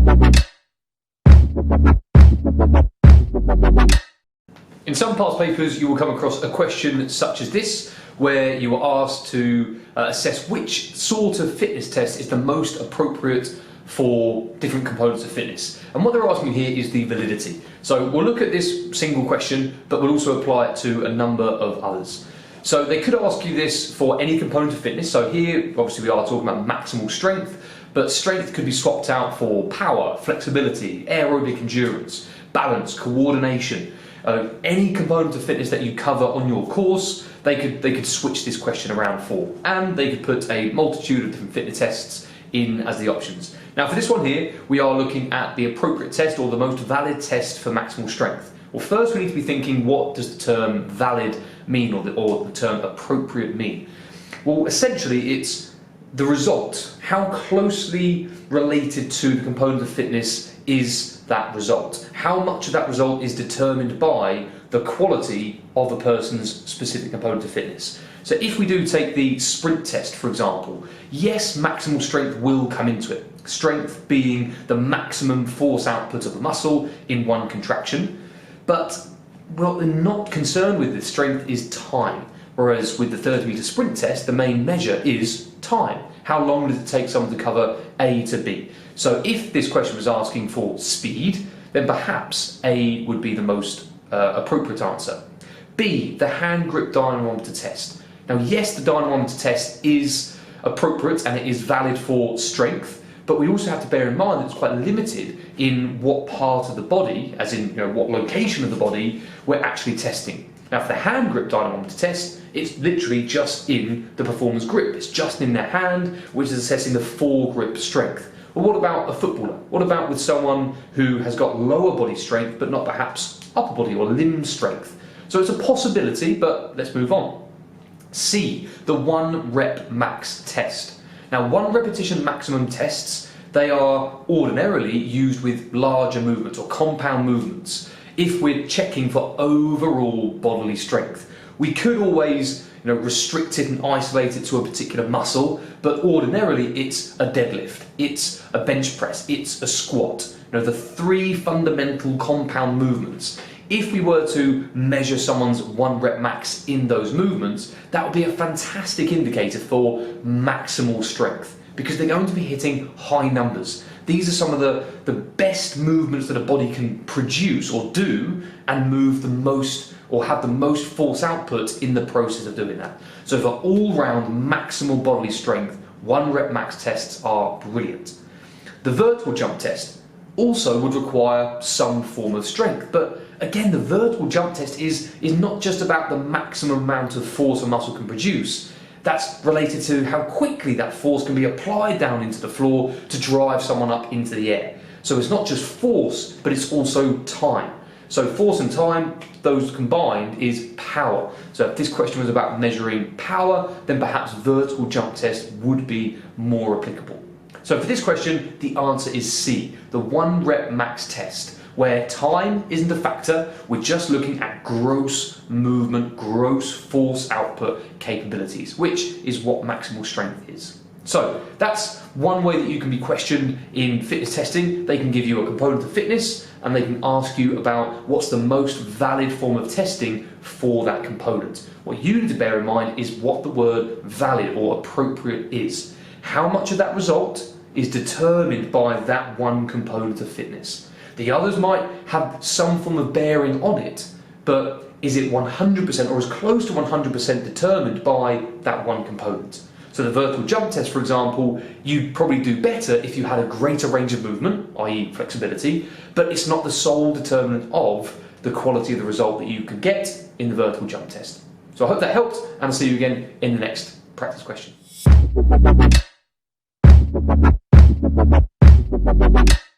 In some past papers, you will come across a question such as this, where you are asked to assess which sort of fitness test is the most appropriate for different components of fitness. And what they're asking here is the validity. So we'll look at this single question, but we'll also apply it to a number of others. So they could ask you this for any component of fitness. So here, obviously, we are talking about maximal strength, but strength could be swapped out for power, flexibility, aerobic endurance, balance, coordination. Any component of fitness that you cover on your course, they could switch this question around for, and they could put a multitude of different fitness tests in as the options. Now for this one here, we are looking at the appropriate test, or the most valid test for maximal strength. Well, first we need to be thinking, what does the term valid mean, or the term appropriate mean? Well, essentially it's the result. How closely related to the component of fitness is that result? How much of that result is determined by the quality of a person's specific component of fitness? So if we do take the sprint test, for example, yes, maximal strength will come into it. Strength being the maximum force output of a muscle in one contraction. But what they're not concerned with the strength is time. Whereas with the 30-meter sprint test, the main measure is time. How long does it take someone to cover A to B? So if this question was asking for speed, then perhaps A would be the most appropriate answer. B, the hand grip dynamometer test. Now yes, the dynamometer test is appropriate and it is valid for strength, but we also have to bear in mind that it's quite limited in what part of the body, as in what location of the body, we're actually testing. Now for the hand grip dynamometer test, it's literally just in the performer's grip. It's just in their hand, which is assessing the foregrip strength. Well, what about a footballer? What about with someone who has got lower body strength, but not perhaps upper body or limb strength? So it's a possibility, but let's move on. C, the 1 rep max test. Now 1 repetition maximum tests, they are ordinarily used with larger movements or compound movements. If we're checking for overall bodily strength, we could always restrict it and isolate it to a particular muscle, but ordinarily it's a deadlift, it's a bench press, it's a squat. The 3 fundamental compound movements. If we were to measure someone's 1 rep max in those movements, that would be a fantastic indicator for maximal strength, because they're going to be hitting high numbers. These are some of the best movements that a body can produce or do and move the most, or have the most force output in the process of doing that. So for all-round maximal bodily strength, 1 rep max tests are brilliant. The vertical jump test also would require some form of strength, but again, the vertical jump test is not just about the maximum amount of force a muscle can produce. That's related to how quickly that force can be applied down into the floor to drive someone up into the air. So it's not just force, but it's also time. So force and time, those combined, is power. So if this question was about measuring power, then perhaps vertical jump test would be more applicable. So for this question, the answer is C, the 1 rep max test, where time isn't a factor, we're just looking at gross movement, gross force output capabilities, which is what maximal strength is. So that's one way that you can be questioned in fitness testing. They can give you a component of fitness and they can ask you about what's the most valid form of testing for that component. What you need to bear in mind is what the word valid or appropriate is. How much of that result is determined by that one component of fitness. The others might have some form of bearing on it, but is it 100% or as close to 100% determined by that one component? So the vertical jump test, for example, you'd probably do better if you had a greater range of movement, i.e. flexibility, but it's not the sole determinant of the quality of the result that you could get in the vertical jump test. So I hope that helped, and I'll see you again in the next practice question.